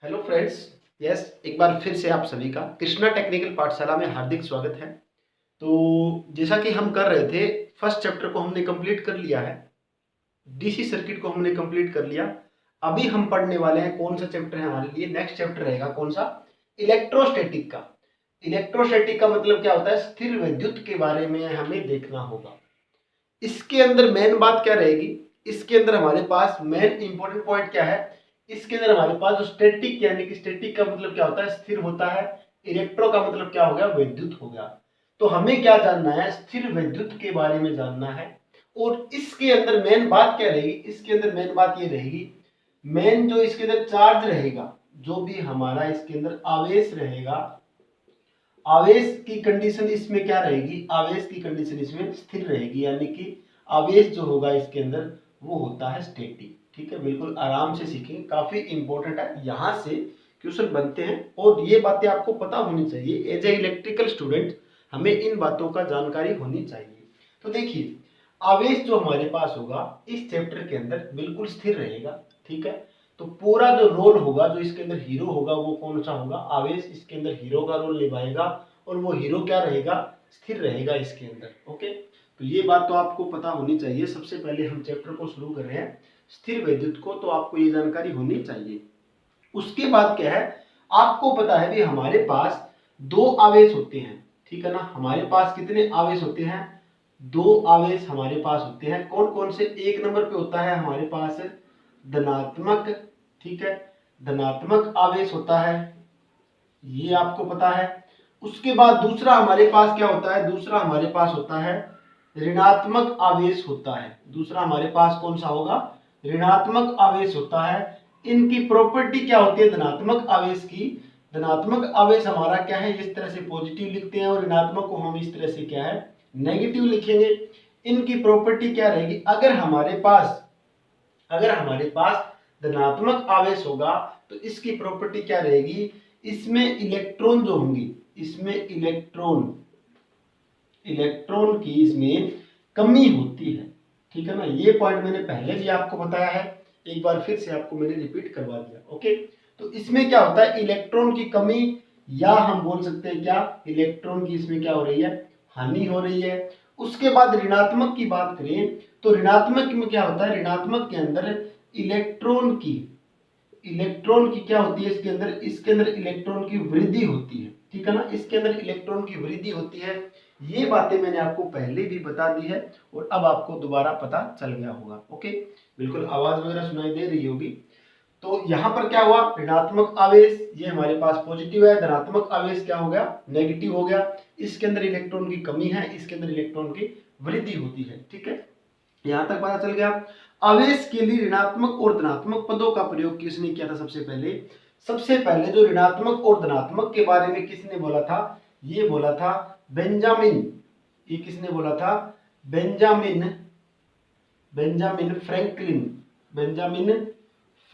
Hello friends. Yes, एक बार फिर से आप सभी का कृष्णा टेक्निकल पाठशाला में हार्दिक स्वागत है। तो जैसा कि हम कर रहे थे, फर्स्ट चैप्टर को हमने कंप्लीट कर लिया है, डीसी सर्किट को हमने कंप्लीट कर लिया। अभी हम पढ़ने वाले हैं, कौन सा चैप्टर है हमारे लिए, नेक्स्ट चैप्टर रहेगा कौन सा, इलेक्ट्रोस्टैटिक का। इलेक्ट्रोस्टैटिक का मतलब क्या होता है, स्थिर विद्युत के बारे में हमें देखना होगा। इसके अंदर मेन बात क्या रहेगी, इसके अंदर हमारे पास मेन इंपॉर्टेंट पॉइंट क्या है, इसके अंदर हमारे पास जो स्टैटिक यानी कि स्टैटिक का मतलब क्या होता है, स्थिर होता है। इलेक्ट्रो का मतलब क्या हो गया, विद्युत हो गया। तो हमें क्या जानना है, स्थिर विद्युत के बारे में जानना है। और इसके अंदर मेन बात क्या रहेगी, इसके अंदर मेन बात ये रहेगी, मेन जो इसके अंदर चार्ज रहेगा, जो भी हमारा इसके अंदर आवेश रहेगा, आवेश की कंडीशन इसमें क्या रहेगी, आवेश की कंडीशन इसमें स्थिर रहेगी, यानी कि आवेश जो होगा इसके अंदर वो होता है स्टैटिक। ठीक है, बिल्कुल आराम से सीखेंगे, काफी इंपॉर्टेंट है, यहां से क्वेश्चन बनते हैं और ये बातें आपको पता होनी चाहिए। एज ए इलेक्ट्रिकल स्टूडेंट हमें इन बातों का जानकारी होनी चाहिए। तो देखिए, आवेश जो हमारे पास होगा इस चैप्टर के अंदर बिल्कुल स्थिर रहेगा। ठीक है, तो पूरा जो रोल होगा, जो इसके अंदर हीरो होगा वो कौन सा होगा, आवेश इसके अंदर हीरो का रोल निभाएगा। और वो हीरो क्या रहेगा, स्थिर रहेगा इसके अंदर। ओके, तो ये बात तो आपको पता होनी चाहिए। सबसे पहले हम चैप्टर को शुरू कर रहे हैं स्थिर विद्युत को, तो आपको ये जानकारी होनी चाहिए। उसके बाद क्या है, आपको पता है भी हमारे पास दो आवेश होते हैं। ठीक है ना, हमारे पास कितने आवेश होते हैं, दो आवेश हमारे पास होते हैं। कौन कौन से, एक नंबर पे होता है हमारे पास धनात्मक। ठीक है, धनात्मक आवेश होता है, ये आपको पता है। उसके बाद दूसरा हमारे पास क्या होता है, दूसरा हमारे पास होता है ऋणात्मक आवेश होता है। दूसरा हमारे पास कौन सा होगा, ऋणात्मक आवेश होता है। इनकी प्रॉपर्टी क्या होती है धनात्मक आवेश की, धनात्मक आवेश हमारा क्या है, इस तरह से पॉजिटिव लिखते हैं और ऋणात्मक को हम इस तरह से क्या है, नेगेटिव लिखेंगे। इनकी प्रॉपर्टी क्या रहेगी, अगर हमारे पास धनात्मक आवेश होगा तो इसकी प्रॉपर्टी क्या रहेगी, इसमें इलेक्ट्रॉन जो होंगे, इसमें इलेक्ट्रॉन की इसमें कमी होती है। ठीक है ना, ये पॉइंट मैंने पहले भी आपको बताया है, एक बार फिर से आपको मैंने रिपीट करवा दिया। ओके, तो इसमें क्या होता है, इलेक्ट्रॉन की कमी, या हम बोल सकते हैं क्या, इलेक्ट्रॉन की इसमें क्या हो रही है, हानि हो रही है। उसके बाद ऋणात्मक की बात करें तो ऋणात्मक में क्या होता है, ऋणात्मक के अंदर इलेक्ट्रॉन की क्या होती है, इसके अंदर इलेक्ट्रॉन की वृद्धि होती है। ठीक है ना, इसके अंदर इलेक्ट्रॉन की वृद्धि होती है। ये बातें मैंने आपको पहले भी बता दी है और अब आपको दोबारा पता चल गया होगा। ओके, बिल्कुल आवाज वगैरह सुनाई दे रही होगी। तो यहाँ पर क्या हुआ, ऋणात्मक आवेश ये हमारे पास पॉजिटिव है, धनात्मक आवेश क्या हो गया, नेगेटिव हो गया। इसके अंदर इलेक्ट्रॉन की कमी है, इसके अंदर इलेक्ट्रॉन की वृद्धि होती है। ठीक है, यहां तक पता चल गया। आवेश के लिए ऋणात्मक और धनात्मक पदों का प्रयोग किसने किया था, सबसे पहले जो ऋणात्मक और धनात्मक के बारे में किसने बोला था, ये बोला था बेंजामिन। ये किसने बोला था, बेंजामिन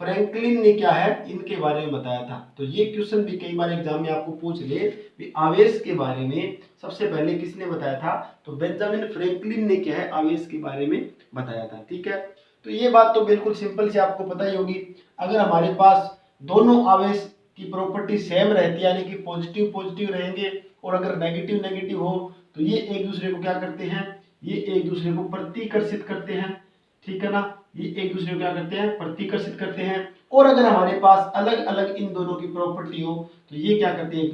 फ्रैंकलिन ने क्या है, इनके बारे में बताया था। तो ये क्वेश्चन भी कई बार एग्जाम में आपको पूछ ले भी आवेश के बारे में सबसे पहले किसने बताया था, तो बेंजामिन फ्रैंकलिन ने क्या है, आवेश के बारे में बताया था। ठीक है, तो ये बात तो बिल्कुल सिंपल से आपको पता ही होगी। अगर हमारे पास दोनों आवेश की प्रॉपर्टी सेम रहती है, यानी कि पॉजिटिव पॉजिटिव रहेंगे और अगर नेगेटिव नेगेटिव हो तो ये एक दूसरे को क्या करते हैं, ये एक दूसरे को प्रतिकर्षित करते हैं। ठीक है ना, ये एक दूसरे को क्या करते हैं, प्रतिकर्षित करते हैं। और अगर हमारे पास अलग अलग इन दोनों की प्रॉपर्टी हो तो ये क्या करते हैं, एक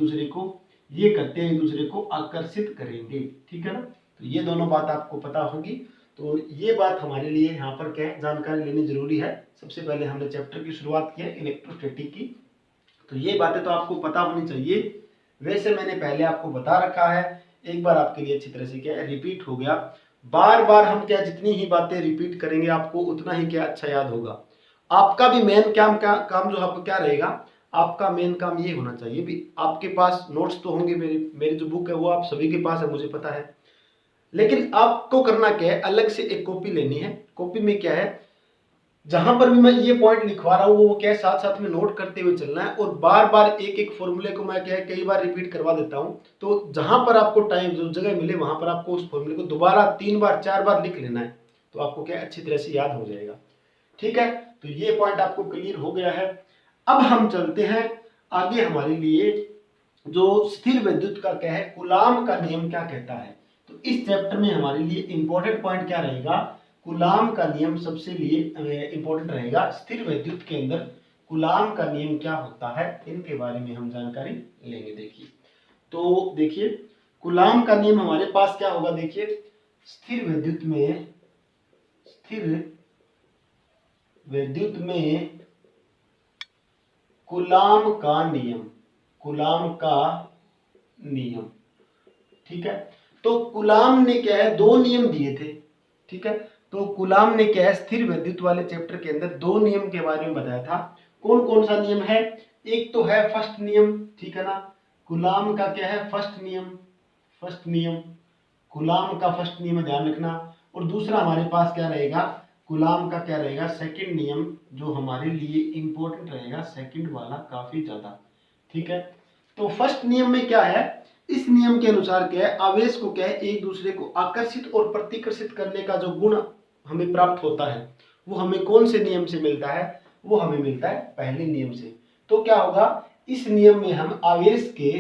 दूसरे को आकर्षित करेंगे। ठीक है ना, तो ये दोनों बात आपको पता होगी। तो ये बात हमारे लिए यहाँ पर क्या है, जानकारी लेनी जरूरी है। सबसे पहले हमने चैप्टर की शुरुआत की है इलेक्ट्रोस्टैटिक की, तो ये बातें तो आपको पता होनी चाहिए। वैसे मैंने पहले आपको बता रखा है, एक बार आपके लिए अच्छी तरह से क्या है, रिपीट हो गया। बार बार हम क्या, जितनी ही बातें रिपीट करेंगे आपको उतना ही क्या अच्छा याद होगा। आपका भी मेन काम जो आपको क्या रहेगा, आपका मेन काम ये होना चाहिए भी, आपके पास नोट्स तो होंगे, मेरी जो बुक है वो आप सभी के पास है, मुझे पता है। लेकिन आपको करना क्या है, अलग से एक कॉपी लेनी है। कॉपी में क्या है, जहां पर भी मैं ये पॉइंट लिखवा रहा हूँ वो क्या है, साथ साथ में नोट करते हुए चलना है। और बार बार एक एक फॉर्मूले को मैं क्या है, कई बार रिपीट करवा देता हूँ। तो जहां पर आपको टाइम जो जगह मिले वहां पर आपको उस फॉर्मूले को दोबारा 3 बार 4 बार लिख लेना है, तो आपको क्या अच्छी तरह से याद हो जाएगा। ठीक है, तो ये पॉइंट आपको क्लियर हो गया है। अब हम चलते हैं आगे, हमारे लिए जो स्थिर विद्युत का क्या है, कूलाम का नियम क्या कहता है। तो इस चैप्टर में हमारे लिए इंपॉर्टेंट पॉइंट क्या रहेगा, कूलाम का नियम सबसे लिए इंपॉर्टेंट रहेगा। स्थिर विद्युत के अंदर कूलाम का नियम क्या होता है, इनके बारे में हम जानकारी लेंगे। देखिए, तो देखिए कूलाम का नियम हमारे पास क्या होगा। देखिए, स्थिर विद्युत में कूलाम का नियम, ठीक है। तो कूलाम ने क्या है, दो नियम दिए थे, ठीक है। तो कूलाम ने क्या है, स्थिर विद्युत वाले चैप्टर के अंदर दो नियम के बारे में बताया था। कौन कौन सा नियम है, एक तो है फर्स्ट नियम, ठीक है ना। कूलाम का क्या है, फर्स्ट नियम, कूलाम का फर्स्ट नियम ध्यान रखना। और दूसरा हमारे पास क्या रहेगा, कूलाम का क्या रहेगा, सेकंड नियम, जो हमारे लिए इंपॉर्टेंट रहेगा, सेकंड वाला काफी ज्यादा, ठीक है। तो फर्स्ट नियम में क्या है, इस नियम के अनुसार क्या है, आवेश को क्या है, एक दूसरे को आकर्षित और प्रतिकर्षित करने का जो गुण हमें प्राप्त होता है, वो हमें कौन से नियम से मिलता है, वो हमें मिलता है पहले नियम से। तो क्या होगा, इस नियम में हम आवेश के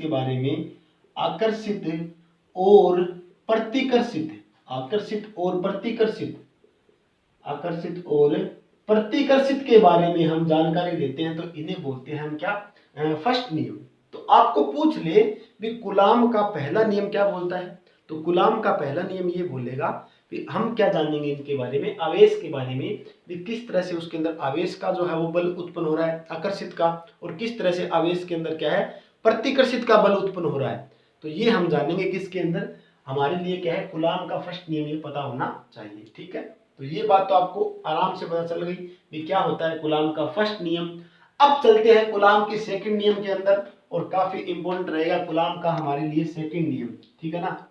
बारे में आकर्षित और प्रतिकर्षित के बारे में हम जानकारी लेते हैं। तो इन्हें बोलते हैं हम क्या, फर्स्ट नियम। तो आपको पूछ ले भी कूलाम का पहला नियम क्या बोलता है, तो कूलाम का पहला नियम ये बोलेगा कि हम क्या जानेंगे इनके बारे में, आवेश के बारे में, भी किस तरह से उसके अंदर आवेश का जो है वो बल उत्पन्न हो रहा है आकर्षित का, और किस तरह से आवेश के अंदर क्या है, प्रतिकर्षित का बल उत्पन्न हो रहा है। तो ये हम जानेंगे किसके अंदर, हमारे लिए क्या है, कूलाम का फर्स्ट नियम ये पता होना चाहिए, ठीक है। तो ये बात तो आपको आराम से पता चल गई कि क्या होता है कूलाम का फर्स्ट नियम। अब चलते हैं कूलाम के सेकंड नियम के अंदर, और काफी इंपॉर्टेंट रहेगा कूलाम का हमारे लिए सेकंड नियम, ठीक है ना।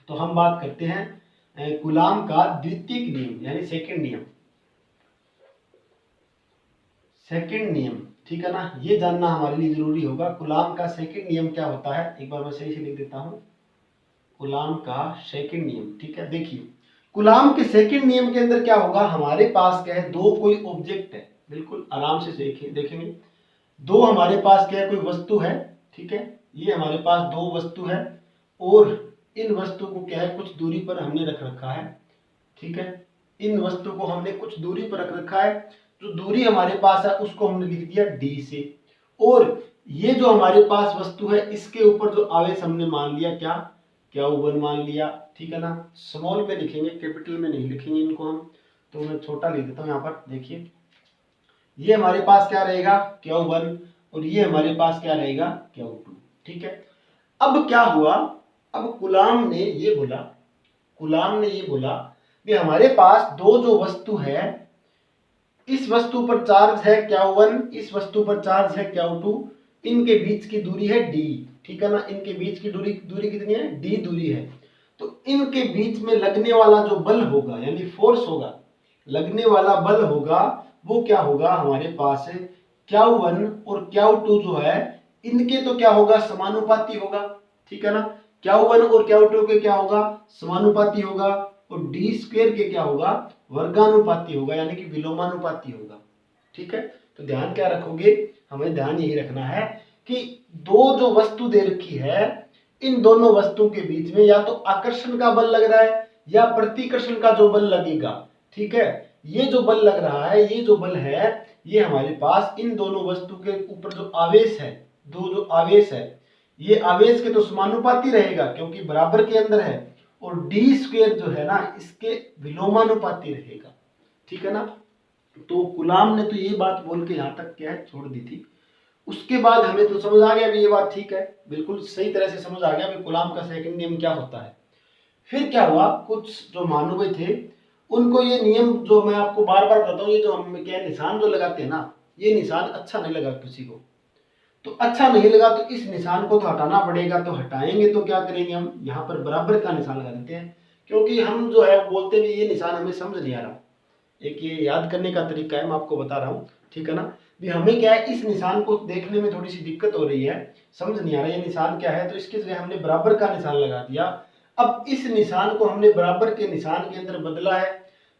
तो हम बात करते हैं कूलाम का द्वितीयक नियम, यानी सेकंड नियम, ठीक है ना। ये जानना हमारे लिए जरूरी होगा, कूलाम का सेकंड नियम क्या होता है। एक बार मैं सही से लिख देता हूं, कूलाम का सेकंड नियम, ठीक है। देखिए, कूलाम के सेकंड नियम के अंदर क्या होगा, हमारे पास क्या है, दो कोई ऑब्जेक्ट है, बिल्कुल आराम से देखेंगे। दो हमारे पास क्या है, कोई वस्तु है, ठीक है। ये हमारे पास दो वस्तु है, और इन वस्तु को क्या है, कुछ दूरी पर हमने रख रखा है, ठीक है। इन वस्तु को हमने कुछ दूरी पर रख रखा है, जो दूरी हमारे पास है उसको हमने लिख दिया d से। और ये जो हमारे पास वस्तु है, इसके ऊपर जो आवेश हमने मान लिया क्या, Q1 मान लिया, ठीक है ना। स्मॉल में लिखेंगे, कैपिटल में नहीं लिखेंगे इनको हम, तो मैं छोटा लिख देता हूँ यहाँ पर। देखिए, ये हमारे पास क्या रहेगा, Q1, और ये हमारे पास क्या रहेगा, Q2, ठीक है। अब क्या हुआ, अब कूलाम ने ये बोला कि हमारे पास दो जो वस्तु है, इस वस्तु पर चार्ज है Q1, इस वस्तु पर चार्ज है Q2, इनके बीच की दूरी है d, ठीक है ना। इनके बीच की दूरी कितनी है, d दूरी है। तो इनके बीच में लगने वाला जो बल होगा, यानी फोर्स होगा, लगने वाला बल होगा, वो क्या होगा, हमारे पास है Q1 और Q2 जो है, इनके तो क्या होगा, समानुपाती होगा, ठीक है ना। Q1 और Q2 के क्या होगा, समानुपाती होगा, और d स्क्वायर के क्या होगा, वर्गानुपाती होगा, यानी कि विलोमानुपाती होगा, ठीक है। तो ध्यान क्या रखोगे, हमें ध्यान यही रखना है कि दो जो वस्तु दे रखी है, इन दोनों वस्तुओं के बीच में या तो आकर्षण का बल लग रहा है या प्रतिकर्षण का जो बल लगेगा, ठीक है। ये जो बल लग रहा है, ये जो बल है, ये हमारे पास इन दोनों वस्तु के ऊपर जो आवेश है, दो जो आवेश है, ये आवेश के तो समानुपाती रहेगा क्योंकि बराबर के अंदर है, और डी स्क्वायर जो है ना, इसके विलोमानुपाती रहेगा, ठीक है ना। तो कूलाम ने तो ये बात बोल के यहाँ तक क्या है, छोड़ दी थी। उसके बाद हमें तो समझ आ गया भी ये बात ठीक है, बिल्कुल सही तरह से समझ आ गया भी कूलाम का सेकंड नियम क्या होता है। फिर क्या हुआ, कुछ जो मानव थे, उनको ये नियम जो मैं आपको बार बार बताता हूँ, ये जो हम क्या निशान जो लगाते हैं ना, ये निशान अच्छा नहीं लगा किसी को। तो अच्छा नहीं लगा तो इस निशान को तो हटाना पड़ेगा, तो हटाएंगे तो क्या करेंगे, हम यहाँ पर बराबर का निशान लगा देते हैं, क्योंकि हम जो है बोलते भी ये निशान हमें समझ नहीं आ रहा। एक ये याद करने का तरीका है, मैं आपको बता रहा हूँ, ठीक है ना। भी हमें क्या है, इस निशान को देखने में थोड़ी सी दिक्कत हो रही है, समझ नहीं आ रहा ये निशान क्या है, तो इसके जगह हमने बराबर का निशान लगा दिया। अब इस निशान को हमने बराबर के निशान के अंदर बदला है,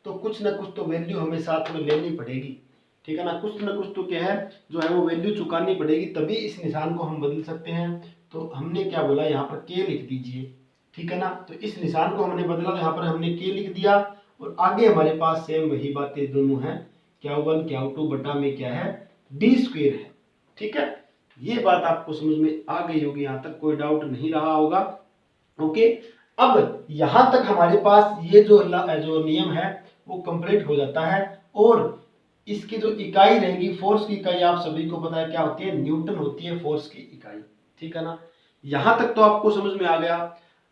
तो कुछ ना कुछ तो वैल्यू हमें साथ में लेनी पड़ेगी, ठीक है ना, कुछ ना कुछ तो क्या है जो है वो वैल्यू चुकानी पड़ेगी, तभी इस निशान को हम बदल सकते हैं। तो हमने क्या बोला, यहाँ पर के लिख दीजिए, ठीक है ना। तो इस निशान को हमने बदला, तो यहाँ पर हमने के लिख दिया, और आगे हमारे पास सेम वही बातें दोनों हैं, Q1 Q2 बटा में क्या है डी स्क्वायर है, ठीक है। ये बात आपको समझ में आ गई होगी, यहाँ तक कोई डाउट नहीं रहा होगा। ओके, अब यहां तक हमारे पास ये जो नियम है वो कंप्लीट हो जाता है, और इसकी जो इकाई रहेगी, फोर्स की इकाई आप सभी को पता है क्या होती है, न्यूटन होती है फोर्स की इकाई, ठीक है ना। यहां तक तो आपको समझ में आ गया।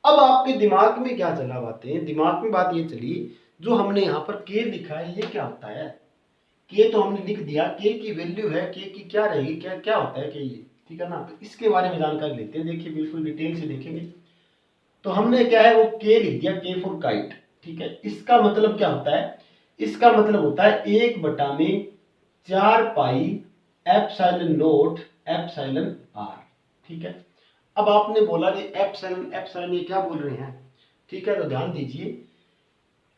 अब आपके दिमाग में क्या चला बातें, दिमाग में बात ये चली, जो हमने यहाँ पर के लिखा है ये क्या होता है। के तो हमने लिख दिया, के की वैल्यू है, के की क्या रहेगी, क्या क्या होता है के ये, ठीक है ना। तो इसके बारे में जानकारी लेते हैं, देखिए बिल्कुल डिटेल से देखेंगे। तो हमने क्या है वो के लिख दिया, के फॉर काइट, ठीक है। इसका मतलब क्या होता है, इसका मतलब होता है 1/4 pi epsilon naught epsilon r, ठीक है। अब आपने बोला कि एप्सिलॉन एप्सिलॉन ये क्या बोल रहे हैं, ठीक है, तो ध्यान दीजिए।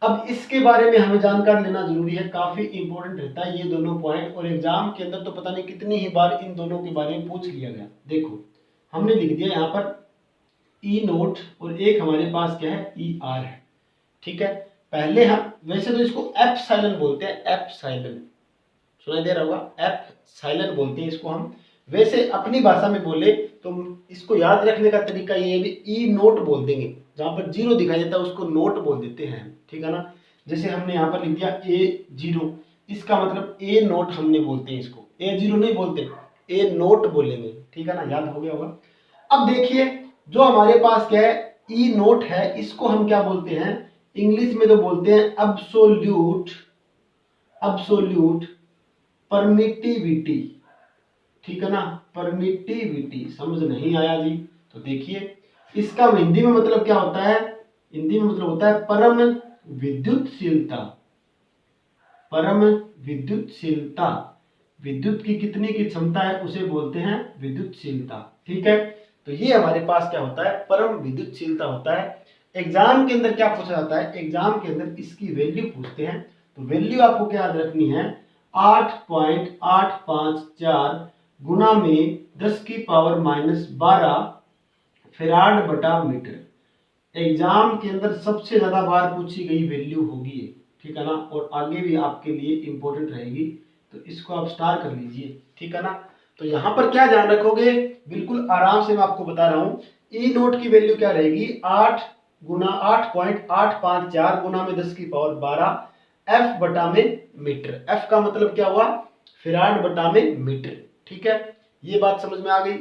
अब इसके बारे में हमें जानकारी लेना जरूरी है, काफी इंपॉर्टेंट रहता है ये दोनों पॉइंट, और एग्जाम के अंदर तो पता नहीं कितनी ही बार इन दोनों के बारे में पूछ लिया गया। देखो हमने लिख दिया यहाँ पर ई नोट, और एक हमारे पास क्या है ई आर है, ठीक है। पहले हम वैसे तो इसको एप्सिलॉन बोलते हैं, एप्सिलॉन सुनाई दे रहा होगा, एप्सिलॉन बोलते हैं इसको हम। वैसे अपनी भाषा में बोले तो इसको याद रखने का तरीका ये भी ई नोट बोल देंगे, जहां पर जीरो दिखाई देता है उसको नोट बोल देते हैं, ठीक है ना। जैसे हमने यहाँ पर लिख दिया A0, इसका मतलब ए नोट हमने बोलते हैं, इसको A0 नहीं बोलते, ए नोट बोलेंगे, ठीक है ना, याद हो गया होगा। अब देखिए जो हमारे पास क्या है ई नोट है, इसको हम क्या बोलते हैं, इंग्लिश में तो बोलते हैं अब्सोल्यूट, अब्सोल्यूट परमिटिविटी, ठीक है ना, परमिटिविटी। समझ नहीं आया जी, तो देखिए इसका हिंदी में मतलब क्या होता है, हिंदी में मतलब होता है परम विद्युतशीलता, परम विद्युतशीलता। विद्युत की कितनी की क्षमता है उसे बोलते हैं विद्युतशीलता, ठीक है। तो ये हमारे पास क्या होता है, परम विद्युतशीलता होता है। एग्जाम के अंदर क्या पूछा जाता है, एग्जाम के अंदर इसकी वैल्यू पूछते हैं, तो वैल्यू आपको क्या याद रखनी है, 8.854 गुना में 10⁻⁻12 फैराड बटा मीटर। एग्जाम के अंदर सबसे ज्यादा बार पूछी गई वैल्यू होगी ये, ठीक है ना, और आगे भी आपके लिए इंपॉर्टेंट रहेगी, तो इसको आप स्टार कर लीजिए, ठीक है ना। तो यहाँ पर क्या ध्यान रखोगे, बिल्कुल आराम से मैं आपको बता रहा हूँ, ई नोट की वैल्यू क्या रहेगी, 8.854 गुना में 10⁻12 एफ बटा में मीटर। एफ का मतलब क्या हुआ, फैराड बटा में मीटर, ठीक है, ये बात समझ में आ गई।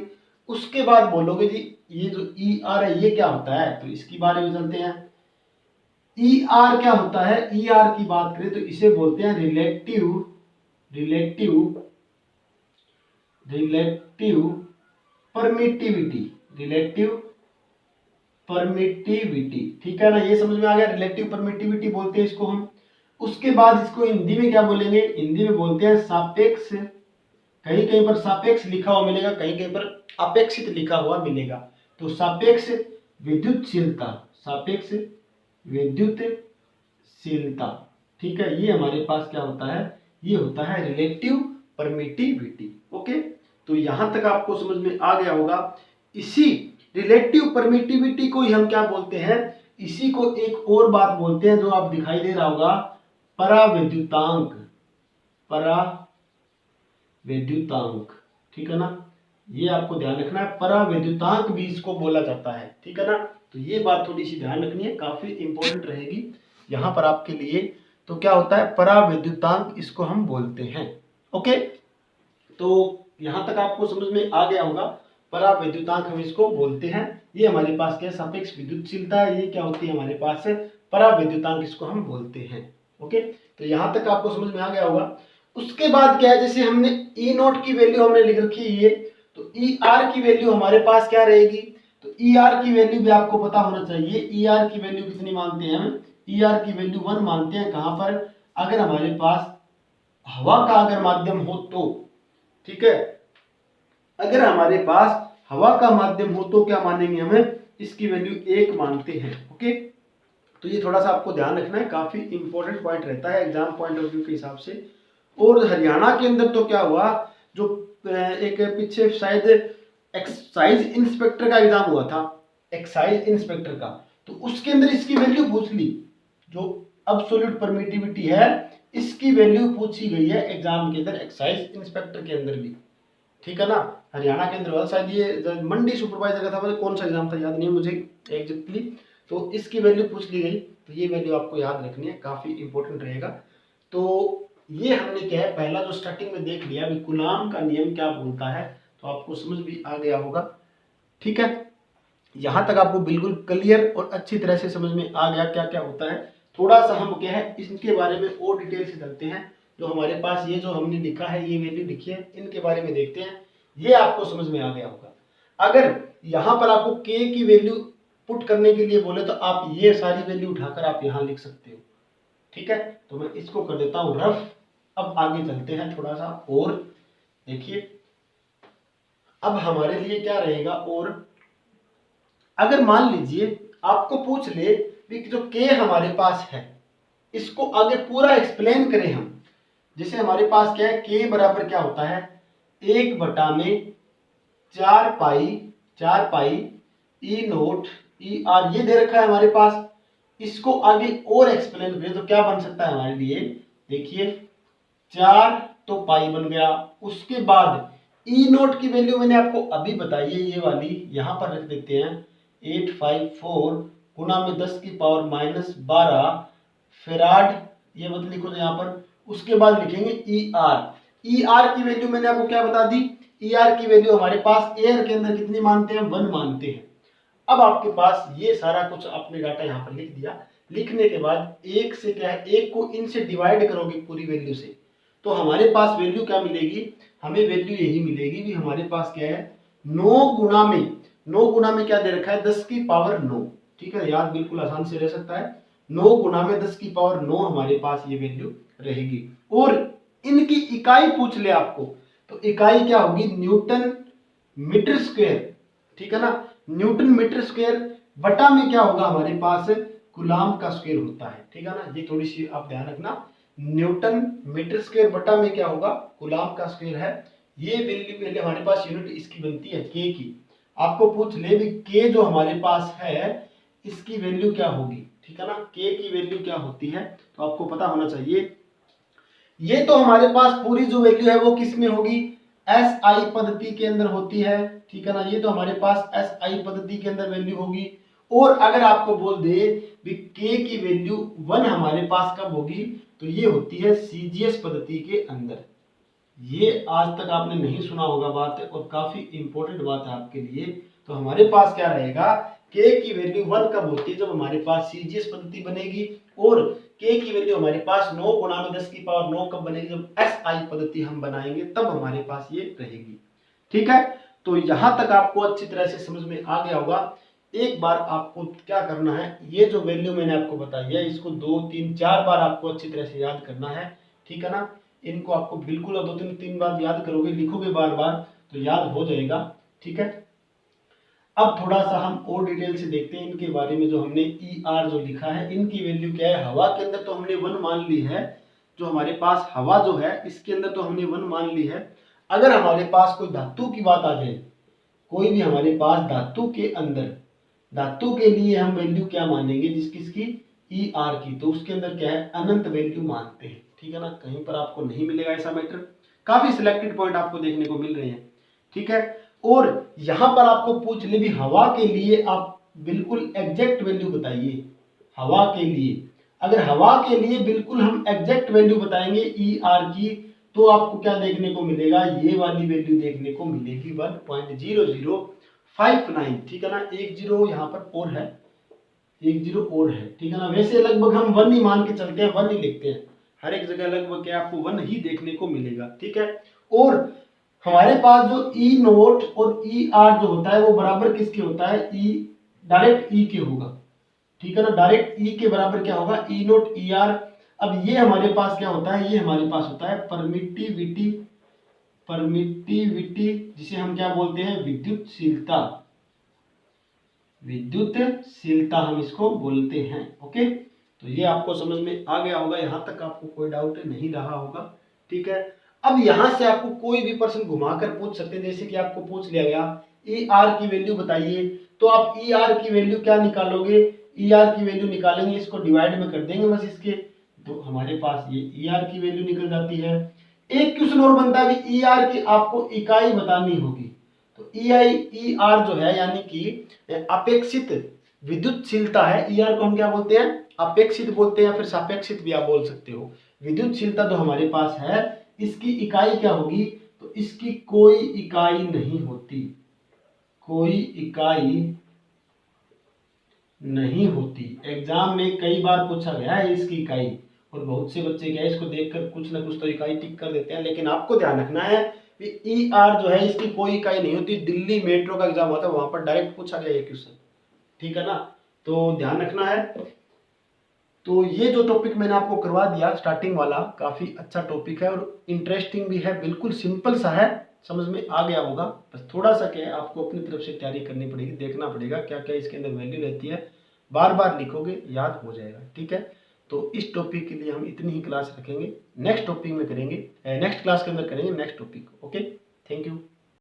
उसके बाद बोलोगे जी ये जो ई आर है ये क्या होता है, तो इसके बारे में चलते हैं। ई आर क्या होता है, ई आर की बात करें तो इसे बोलते हैं relative, relative, relative permittivity, relative permittivity, ठीक है ना, ये समझ में आ गया, रिलेटिव परमिटिविटी बोलते हैं इसको हम। उसके बाद इसको हिंदी में क्या बोलेंगे, हिंदी में बोलते हैं सापेक्ष, कहीं कहीं पर सापेक्ष लिखा हुआ मिलेगा, कहीं कहीं पर अपेक्षित लिखा हुआ मिलेगा। तो सापेक्ष विद्युतशीलता, सापेक्ष विद्युतशीलता, ठीक है, ये हमारे पास क्या होता है, ये होता है रिलेटिव परमिटिविटी। ओके, तो यहां तक आपको समझ में आ गया होगा। इसी रिलेटिव परमिटिविटी को ही हम क्या बोलते हैं, इसी को एक और बात बोलते हैं जो आप दिखाई दे रहा होगा, परावैद्युतांक, परावैद्युतांक, ठीक है ना, ये आपको ध्यान रखना है, परावैद्युतांक भी इसको बोला जाता है, ठीक है ना। तो ये बात थोड़ी सी ध्यान रखनी है, काफी इंपॉर्टेंट रहेगी यहां पर आपके लिए। तो क्या होता है परावैद्युतांक, इसको हम बोलते हैं। ओके, तो यहां तक आपको समझ में आ गया होगा, परावैद्युतांक हम इसको बोलते हैं। ये हमारे पास क्या सापेक्ष विद्युतशीलता है, ये क्या होती है हमारे पास है परावैद्युतांक, इसको हम बोलते हैं। ओके, तो यहां तक आपको समझ में आ गया होगा। उसके बाद क्या है, जैसे हमने ई नोट की वैल्यू हमने लिख रखी है ये, तो ई आर की वैल्यू हमारे पास क्या रहेगी, तो ई आर की वैल्यू भी आपको पता होना चाहिए। ई आर की वैल्यू कितनी मानते हैं हम, ई आर की वैल्यू 1 मानते हैं। कहां पर, अगर हमारे पास हवा का अगर माध्यम हो तो, ठीक है, अगर हमारे पास हवा का माध्यम हो तो क्या मानेंगे हम, इसकी वैल्यू 1 मानते हैं। ओके, तो ये थोड़ा सा आपको ध्यान रखना है, काफ़ी इंपॉर्टेंट पॉइंट रहता है एग्जाम पॉइंट ऑफ व्यू के हिसाब से। और हरियाणा के अंदर तो क्या हुआ, जो एक पीछे शायद एक्साइज इंस्पेक्टर का एग्जाम हुआ था, एक्साइज इंस्पेक्टर का, तो उसके अंदर इसकी वैल्यू पूछ ली, जो अब्सोल्यूट परमिटिविटी है इसकी वैल्यू पूछी गई है एग्जाम के अंदर, एक्साइज इंस्पेक्टर के अंदर भी, ठीक है ना। हरियाणा के अंदर वाला शायद ये मंडी सुपरवाइजर का था, मतलब कौन सा एग्जाम था याद नहीं मुझे एग्जैक्टली, तो इसकी वैल्यू पूछ ली गई, तो ये वैल्यू आपको याद रखनी है, काफी इंपॉर्टेंट रहेगा। तो ये हमने क्या है पहला जो स्टार्टिंग में देख लिया, अभी कूलाम का नियम क्या बोलता है, तो आपको समझ भी आ गया होगा, ठीक है। यहां तक आपको बिल्कुल क्लियर और अच्छी तरह से समझ में आ गया क्या क्या होता है। थोड़ा सा हम क्या है इसके बारे में और डिटेल से चलते हैं, जो हमारे पास ये जो हमने लिखा है ये वैल्यू लिखी है, इनके बारे में देखते हैं, ये आपको समझ में आ गया होगा। अगर यहाँ पर आपको k की वैल्यू पुट करने के लिए बोले तो आप ये सारी वैल्यू उठाकर आप यहाँ लिख सकते हो, ठीक है। तो मैं इसको कर देता हूँ रफ। अब आगे चलते हैं थोड़ा सा, और देखिए अब हमारे लिए क्या रहेगा, और अगर मान लीजिए आपको पूछ ले कि जो k हमारे पास है इसको आगे पूरा एक्सप्लेन करें हम, जैसे हमारे पास क्या है k बराबर क्या होता है 1/में 4 पाई ई नोट ई आर, ये दे रखा है हमारे पास, इसको आगे और एक्सप्लेन करें तो क्या बन सकता है हमारे लिए, देखिए 4 तो पाई बन गया, उसके बाद ई नोट की वैल्यू मैंने आपको अभी बताई है, ये वाली यहां पर रख देते हैं 854 गुना में 10 की पावर -12 फेराड, ये मत लिखो तो यहाँ पर, उसके बाद लिखेंगे ई आर। ई आर की वैल्यू मैंने आपको क्या बता दी, ई आर की वैल्यू हमारे पास एयर के अंदर कितनी मानते हैं 1 मानते हैं। अब आपके पास ये सारा कुछ आपने डाटा यहाँ पर लिख दिया, लिखने के बाद एक से क्या है, एक को इनसे डिवाइड करोगे पूरी वैल्यू से, तो हमारे पास वैल्यू क्या मिलेगी, हमें वैल्यू यही मिलेगी कि हमारे पास क्या है 9 गुना में क्या दे रखा है 10 की पावर 9, ठीक है, याद बिल्कुल आसान से रह सकता है, 9 गुना में 10 की पावर 9 हमारे पास ये वैल्यू रहेगी। और इनकी इकाई पूछ ले आपको, तो इकाई क्या होगी न्यूटन मीटर स्क्वायर, ठीक है ना, न्यूटन मीटर स्क्वायर बटा में क्या होगा हमारे पास कूलाम का स्क्वायर होता है, ठीक है ना, ये थोड़ी सी आप ध्यान रखना, न्यूटन मीटर स्क्वायर बटा में क्या होगा कूलाम का स्क्वायर है, ये वैल्यू हमारे पास यूनिट इसकी बनती है के की। आपको पूछ ले भी के जो हमारे पास है इसकी वैल्यू क्या होगी, ठीक है ना, के की वैल्यू क्या होती है, तो आपको पता होना चाहिए। ये तो हमारे पास पूरी जो वैल्यू है वो किस में होगी, एस आई पद्धति के अंदर होती है, ठीक है ना, ये तो हमारे पास एस आई पद्धति के अंदर वैल्यू होगी। और अगर आपको बोल दे भी के की वैल्यू 1 हमारे पास कब होगी, तो ये होती है सीजीएस पद्धति के अंदर। ये आज तक आपने नहीं सुना होगा बात, और काफी इंपॉर्टेंट बात है आपके लिए। तो हमारे पास क्या रहेगा, के की वैल्यू 1 कब होती है, जब हमारे पास सीजीएस पद्धति बनेगी, और के की वैल्यू हमारे पास 9 गुना में 10 की पावर 9 कब बनेगी, जब एस आई पद्धति हम बनाएंगे तब हमारे पास ये रहेगी, ठीक है। तो यहां तक आपको अच्छी तरह से समझ में आ गया होगा। एक बार आपको क्या करना है, ये जो वैल्यू मैंने आपको बताई है इसको 2 3 4 बार आपको अच्छी तरह से याद करना है, ठीक है ना, इनको आपको बिल्कुल 2 3 बार याद करोगे, लिखोगे बार बार तो याद हो जाएगा, ठीक है। अब थोड़ा सा हम और डिटेल से देखते हैं इनके बारे में, जो हमने ई आर जो लिखा है इनकी वैल्यू क्या है, हवा के अंदर तो हमने 1 मान ली है, जो हमारे पास हवा जो है इसके अंदर तो हमने 1 मान ली है। अगर हमारे पास कोई धातु की बात आ जाए, कोई भी हमारे पास धातु के अंदर, धातु के लिए हम वैल्यू क्या मानेंगे, किसकी ई आर की, तो उसके अंदर क्या है अनंत वैल्यू मानते हैं, ठीक है ना, कहीं पर आपको नहीं मिलेगा ऐसा मैटर, काफी सिलेक्टेड पॉइंट आपको देखने को मिल रहे हैं, ठीक है। और यहां पर आपको पूछ ले भी हवा के लिए आप बिल्कुल एग्जैक्ट वैल्यू बताइए, हवा के लिए अगर हवा के लिए बिल्कुल हम एग्जैक्ट वैल्यू बताएंगे ई आर की, तो आपको क्या देखने को मिलेगा, ये वाली वैल्यू देखने को मिलेगी 1.0059, ठीक है ना, 1 0 यहाँ पर और है, 1 0 और है, ठीक है ना। वैसे लगभग हम 1 ही मान के चलते हैं, 1 ही लिखते हैं, हर एक जगह लगभग क्या आपको 1 ही देखने को मिलेगा, ठीक है। और हमारे पास जो ई नोट और ई आर जो होता है वो बराबर किसके होता है, ई डायरेक्ट ई के होगा, ठीक है ना, डायरेक्ट ई के बराबर क्या होगा ई नोट ई आर। अब ये हमारे पास क्या होता है, ये हमारे पास होता है परमिटिविटी, परमिटिविटी जिसे हम क्या बोलते हैं विद्युतशीलता, विद्युतशीलता हम इसको बोलते हैं। ओके, तो ये आपको समझ में आ गया होगा, यहाँ तक आपको कोई डाउट नहीं रहा होगा। ठीक है, अब यहाँ से आपको कोई भी प्रश्न घुमाकर पूछ सकते हैं। जैसे कि आपको पूछ लिया गया ई आर की वैल्यू बताइए, तो आप ई आर की वैल्यू क्या निकालोगे, ई आर की वैल्यू निकालेंगे, इसको डिवाइड में कर देंगे बस इसके, तो हमारे पास ये ई आर की वैल्यू निकल जाती है। एक क्वेश्चन और बनता है, ई आर की आपको इकाई बतानी होगी। तो ई आर जो है यानी कि अपेक्षित विद्युतशीलता है। ई आर को हम क्या बोलते हैं, अपेक्षित बोलते हैं या फिर सापेक्षित भी आप बोल सकते हो। विद्युतशीलता जो हमारे पास है इसकी इकाई क्या होगी, तो इसकी कोई इकाई नहीं होती, कोई इकाई नहीं होती। एग्जाम में कई बार पूछा गया है इसकी इकाई, और बहुत से बच्चे क्या है इसको देखकर कुछ ना कुछ तो इकाई टिक कर देते हैं, लेकिन आपको ध्यान रखना है कि ई आर जो है इसकी कोई इकाई नहीं होती। दिल्ली मेट्रो का एग्जाम होता है, वहां पर डायरेक्ट पूछा गया ये क्वेश्चन, ठीक है ना, तो ध्यान रखना है। तो ये जो टॉपिक मैंने आपको करवा दिया स्टार्टिंग वाला, काफी अच्छा टॉपिक है और इंटरेस्टिंग भी है, बिल्कुल सिंपल सा है, समझ में आ गया होगा। बस थोड़ा सा क्या है आपको अपनी तरफ से तैयारी करनी पड़ेगी, देखना पड़ेगा क्या क्या इसके अंदर वैल्यू रहती है, बार बार लिखोगे याद हो जाएगा। ठीक है, तो इस टॉपिक के लिए हम इतनी ही क्लास रखेंगे, नेक्स्ट टॉपिक में करेंगे, नेक्स्ट क्लास के अंदर करेंगे next topic. Okay, thank you.